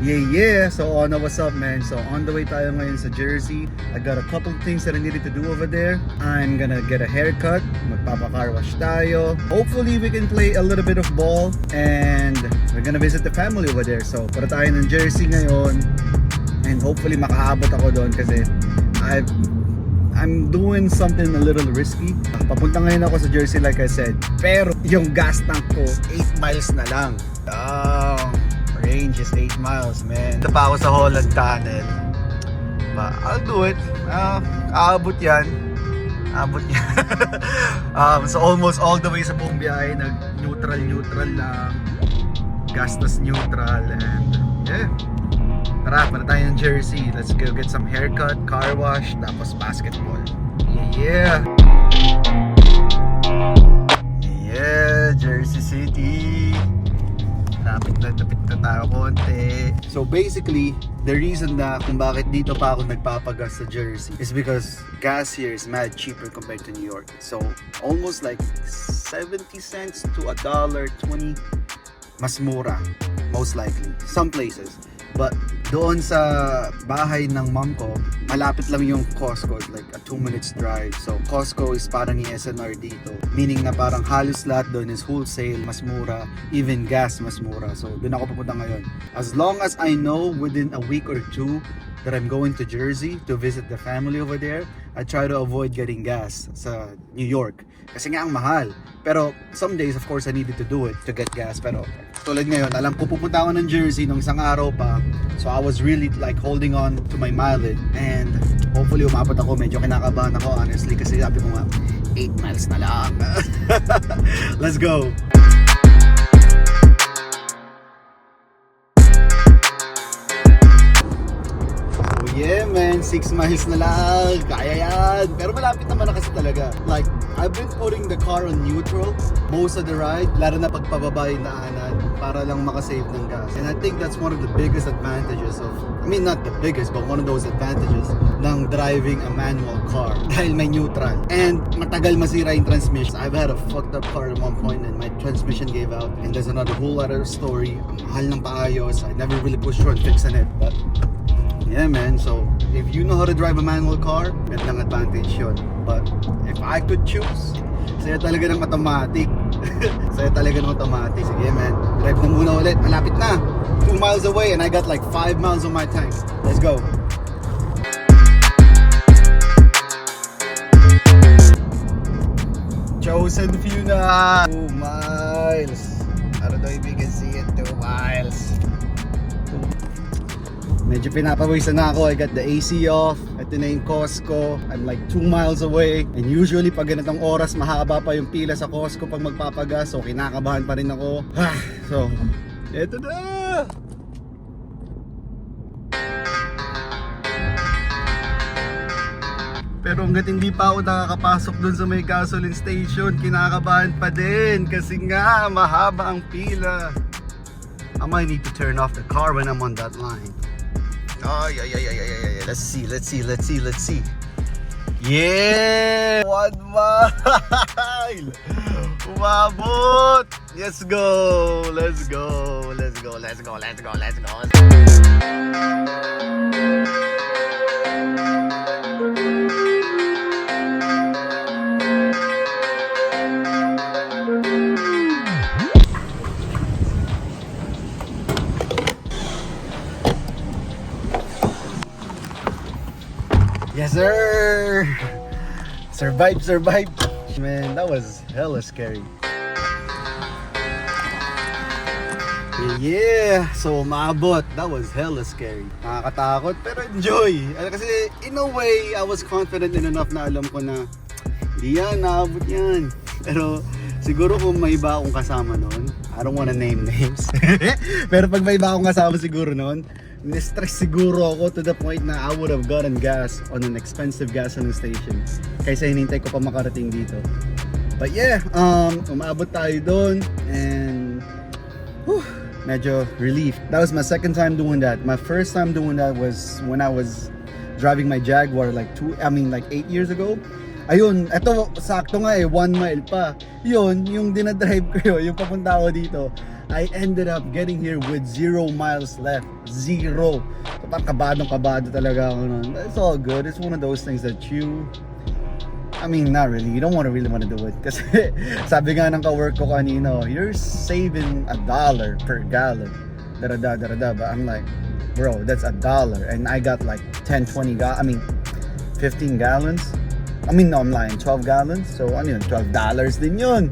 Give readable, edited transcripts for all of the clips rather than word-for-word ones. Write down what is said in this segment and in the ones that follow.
Yeah. So, what's up, man? So, on the way tayo ngayon sa Jersey. I got a couple things that I needed to do over there. I'm gonna get a haircut. Magpapa-car wash tayo. Hopefully, we can play a little bit of ball. And we're gonna visit the family over there. So, para tayo ng Jersey ngayon. And hopefully, makaabot ako doon kasi I'm doing something a little risky. Papunta ngayon ako sa Jersey like I said. Pero yung gas tank ko, 8 miles na lang. Range is 8 miles, man. Ito pa ako sa Holland Tunnel. But I'll do it. Aabot yan. So almost all the way sa buong biyahe, nag-neutral lang. Gastos neutral. And yeah. Tara, para tayo ng Jersey. Let's go get some haircut, car wash, tapos basketball. Yeah, Jersey City. Lapit na tayo konti. So basically, the reason na kung bakit dito pa ako nagpapagas sa Jersey is because gas here is mad cheaper compared to New York. So almost like 70 cents to $1.20 mas mura, most likely. Some places. But doon sa bahay ng mom ko, malapit lang yung Costco, like a 2 minutes drive. So Costco is parang yung SNR dito. Meaning na parang halos lahat doon is wholesale, mas mura. Even gas, mas mura. So doon ako pupunta ngayon. As long as I know within a week or two that I'm going to Jersey to visit the family over there, I try to avoid getting gas sa New York. Kasi nga ang mahal. Pero some days, of course, I needed to do it to get gas. Pero tulad ngayon, alam ko pupunta ako ng Jersey nung isang araw pa. So I was really like holding on to my mileage. And hopefully umabot ako. Medyo kinakabahan ako honestly kasi sabi ko nga 8 miles na lang. Let's go! Yeah man, 6 miles na lang, kaya yan. Pero malapit naman na kasi talaga. Like, I've been putting the car on neutral most of the ride, lalo na pagpababa yung daanan para lang makasave ng gas. And I think that's one of the biggest advantages of, I mean not the biggest, but one of those advantages ng driving a manual car dahil may neutral. And matagal masira yung transmission. I've had a fucked up car at one point and my transmission gave out. And there's another whole other story. Ang mahal ng paayos. I never really pushed through and fixing it, but yeah man, so if you know how to drive a manual car, gandang advantage yun. But if I could choose, saya talaga ng automatic. Saya talaga ng automatic. Sige man, drive na muna ulit. Malapit na, 2 miles away and I got like 5 miles on my tank. Let's go. Chosen few na. 2 miles. I don't know if you can see it, 2 miles. Medyo pinapawisan na ako. I got the AC off. Ito na yung Costco. I'm like 2 miles away. And usually pag ganitong oras, mahaba pa yung pila sa Costco pag magpapagas. So kinakabahan pa rin ako. So, eto na! Pero hanggat hindi pa ako nakakapasok dun sa may gasoline station, kinakabahan pa din. Kasi nga, mahaba ang pila. I might need to turn off the car when I'm on that line. Oh, yeah. Let's see. Yeah! 1 mile! Umabot! Let's go! Yes sir! Survive! Man, that was hella scary. Yeah! So maabot, that was hella scary. Nakakatakot pero enjoy. Kasi in a way, I was confident enough na alam ko na hindi yan, naabot yan. Pero siguro kung may iba akong kasama noon, I don't wanna name names. Pero pag may iba akong kasama siguro noon, ni-stress siguro ako to the point na I would have gotten gas on an expensive gasoline station kaysa hinintay ko pa makarating dito. But yeah, umabot tayo doon and medyo relief. That was my second time doing that. My first time doing that was when I was driving my Jaguar like 8 years ago. Ayun, eto sakto nga 1 mile pa. Yun, yung dinadrive ko yun, yung papunta ako dito. I ended up getting here with 0 miles left. 0. So parang kabado talaga ako nun. But it's all good. It's one of those things that I mean, not really. You don't really want to do it. Kasi sabi nga ng ka-work ko kanino, you're saving $1 per gallon. But I'm like, bro, that's $1. And I got like 15 gallons. I mean, no, I'm lying. 12 gallons. So, ano yun? $12 din yun.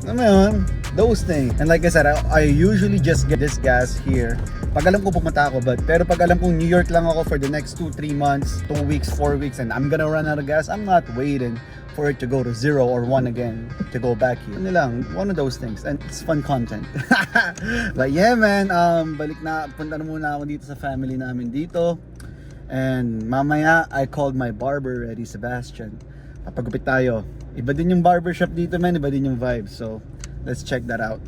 Ano yun? Those things. And like I said, I usually just get this gas here pag alam ko pumunta ako, pero pag alam kong New York lang ako for the next 2-3 months, 2 weeks, 4 weeks, and I'm gonna run out of gas, I'm not waiting for it to go to 0 or 1 again to go back here. Ano lang, one of those things, and it's fun content. But yeah, man, punta na muna ako dito sa family namin dito. And mamaya, I called my barber, Eddie Sebastian. Papagupit tayo. Iba din yung barbershop dito, man. Iba din yung vibe. So, let's check that out.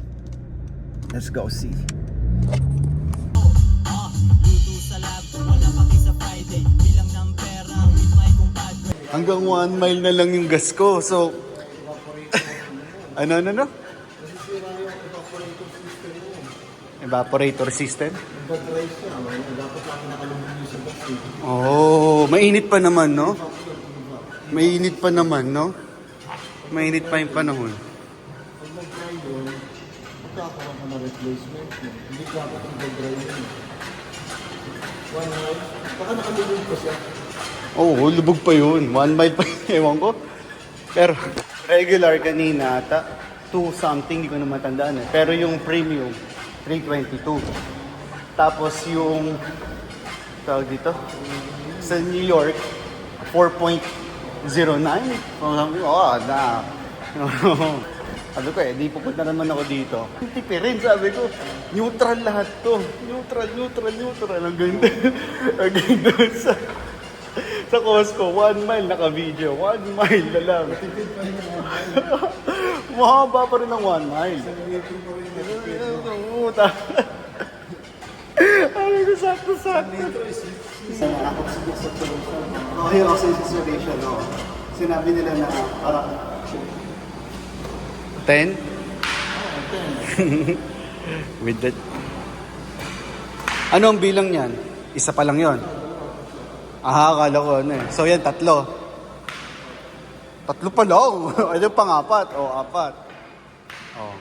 Let's go see. Hanggang 1 mile na lang yung gas ko. So, ano? Evaporator system? Oh, mainit pa naman, no? Mainit pa yung panahon. Pag nag-dry yun, magkakaroon ka na replacement mo. Hindi ka dapat ang nag-dry yun. 1 mile, baka nakalubog pa siya. Oo, lubog pa yun. 1 mile pa yun, ewan ko. Pero regular kanina ata, 2 something, hindi ko na matandaan eh. Pero yung premium, 322. Tapos yung, tawag dito, sa New York, 4.09. Oh, na. Sabi ko di pupunta naman ako dito. Tipirin, sabi ko. Neutral lahat to. Neutral. Ang ganda. Ang ganda sa Costco. 1 mile naka-video. 1 mile na lang. Mahaba pa rin ang 1 mile. Ay, sakto. Okay, oxidation, no? Sinabi nila na parang 10? With that. Ano ang bilang niyan? Isa pa lang yon. Akala ko ano eh. So yan, 3. 3 pa lang. Ano pang 4? O, 4. Oh.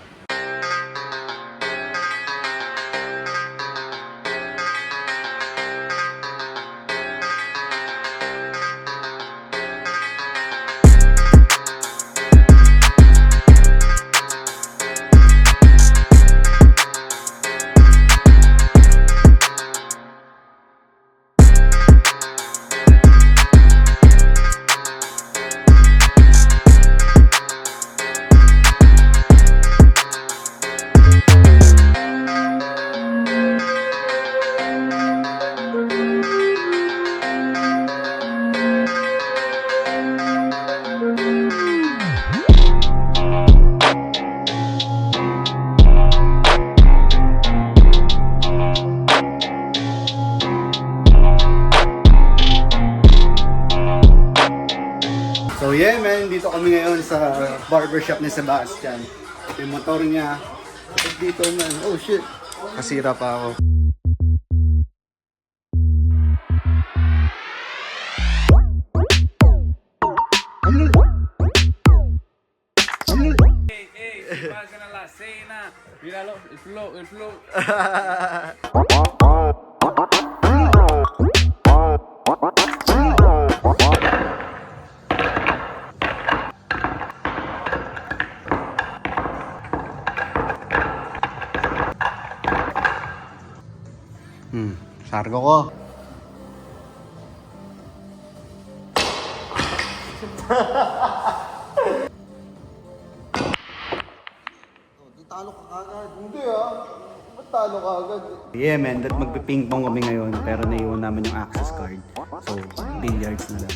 So yeah, man, dito kami ngayon sa barbershop ni Sebastian. Yung motor niya, dito, man. Oh shit, kasira pa ako. Pasan a la cena. Míralo, el flow. Sargo ko. Talo ka kagad. Hindi ba't talo ka agad? Yeah, man, that magpiping-pong kami ngayon pero naiwan namin yung access card. So, billiards na lang.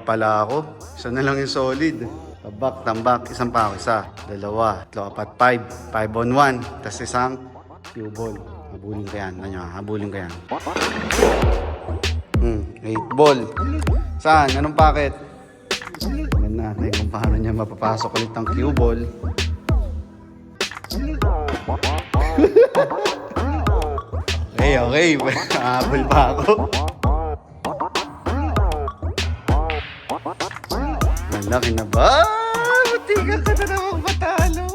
pala ako. Isa na lang yung solid. Tambak, isang pa ako. Isa, dalawa, tatlo, apat, 5. 5 on 1. Tapos isang cue ball. Habulin ko yan. Habulin ko yan. 8 ball. Saan? Anong packet? Yan natin kung paano niya mapapasok ulit ang cue ball. Okay. Habol pa ako. Malaki na ba? Matigal ka na namang matalo.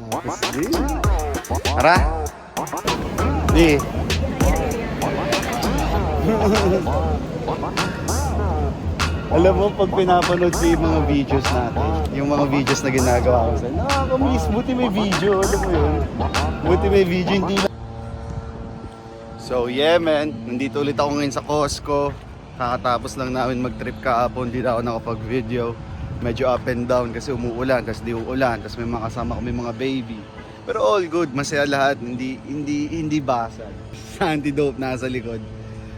Tapos din. Tara. Di. Alam mo, pag pinapanood ko yung mga videos natin, yung mga videos na ginagawa ko sa'yo, nakakamiss, buti may video, alam mo yun. Buti may video, hindi na. So yeah man, nandito ulit ako ngayon sa Costco. Kakatapos lang namin mag-trip kahapon, hindi na ako nakapag-video. Medyo up and down kasi umuulan, tapos di uulan, tapos may mga kasama kami mga baby. Pero all good, masaya lahat, hindi basag. Sa antidote nasa likod.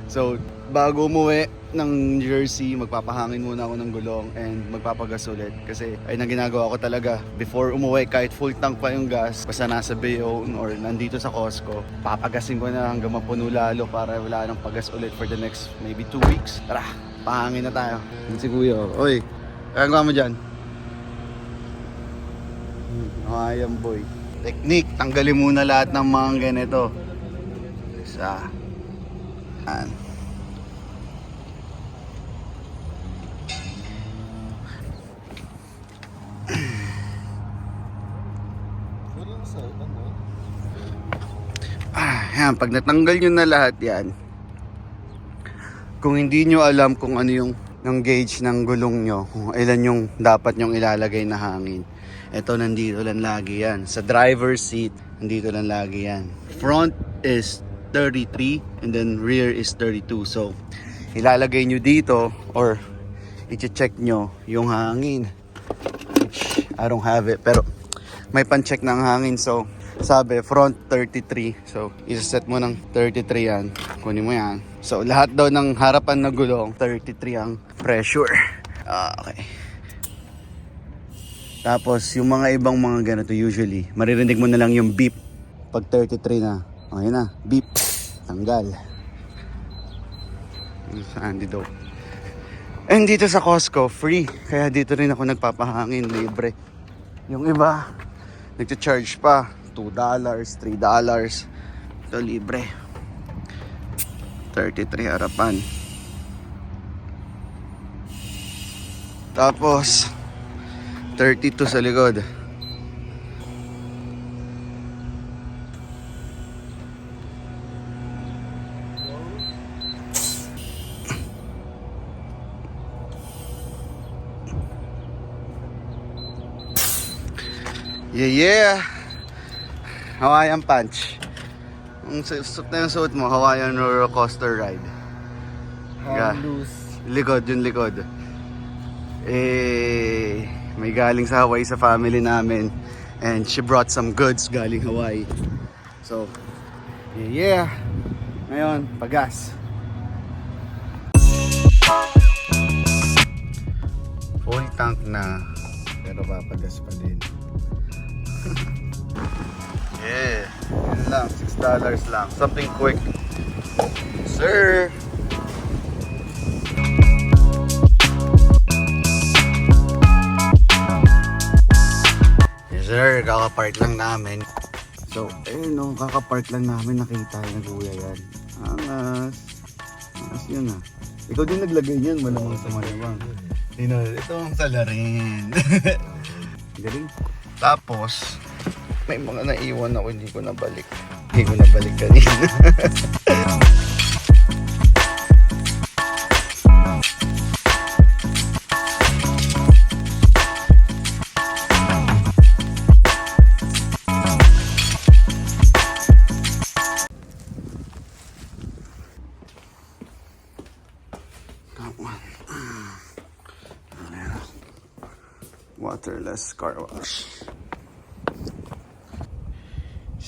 So, bago umuwi ng Jersey, magpapahangin muna ako ng gulong and magpapagas ulit. Kasi ay nang ginagawa ko talaga. Before umuwi, kahit full tank pa yung gas, basta nasa Bayonne or nandito sa Costco, papagasin ko na hanggang mapuno lalo para wala nang pagas ulit for the next maybe 2 weeks. Tara, pahangin na tayo. Yun si Kuya. Oy, kaya gawa mo dyan. Ayan boy. Technique, tanggalin muna lahat ng mga ganito. Isa. Yan. Yan, pag natanggal nyo na lahat yan, kung hindi nyo alam kung ano yung gauge ng gulong nyo, kung ilan yung dapat nyong ilalagay na hangin, eto nandito lang lagi yan. Sa driver's seat, nandito lang lagi yan. Front is 33 and then rear is 32. So, ilalagay nyo dito or i-check nyo yung hangin. Which, I don't have it. Pero, may pan-check ng hangin. So, sabi, front 33. So, isa-set mo ng 33 yan. Kunin mo yan. So, lahat daw ng harapan na gulong, 33 ang pressure. Okay. Tapos, yung mga ibang mga ganito, usually, maririnig mo na lang yung beep. Pag 33 na, okay na, beep. Tanggal. Saan dito? And dito sa Costco, free. Kaya dito rin ako nagpapahangin, libre. Yung iba, nagcha-charge pa. $2, $3. Ito libre. 33 harapan. Tapos 32 sa likod. Yeah. Hawaiian punch. Ang suot na yung suot mo, Hawaiian roller coaster ride. Loose. Likod, yung likod. May galing sa Hawaii sa family namin. And she brought some goods galing Hawaii. So, yeah. Ngayon, pagas. Full tank na. Pero papagas pa din. Yeah, yun lang, $6 lang. Something quick. Sir! Yes sir, kakapark lang namin. So, no, kakapark lang namin, nakita na kuya yan. Angas. Angas yun ah. Ikaw din naglagay yan, malamang sa malamang. Ito ang salarin. Galing. Tapos, may mga naiwan ako, hindi ko nabalik. Hindi ko nabalik kanina. Waterless car wash.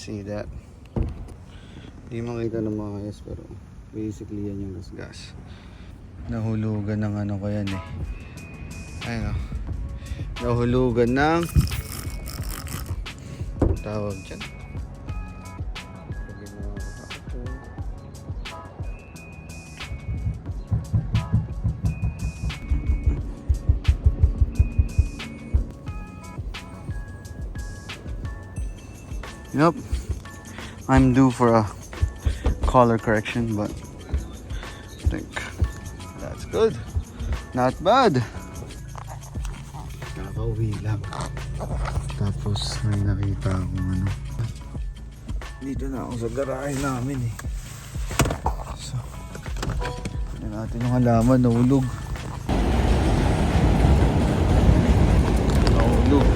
See that? Hindi makita ng mga yes, pero basically yan yung gas-gas. Nahulugan ng ano ko yan eh. Ayun o. Nahulugan ng tawag dyan. Yup. I'm due for a color correction, but I think that's good. Not bad. Nakauwi lang. Tapos may nakita akong ano. Dito na ako sa garahe namin eh. So, tignan natin yung halaman, nahulog. Nahulog.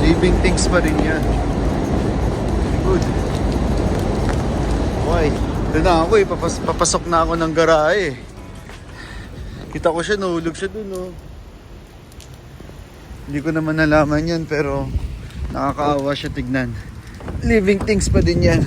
Living things pa rin yan. Good. Why? Doon na ako eh. Papasok na ako ng garahe. Kita ko siya, nahulog siya dun oh. Hindi ko naman nalaman yan pero nakakaawa siya tignan. Living things pa din yan.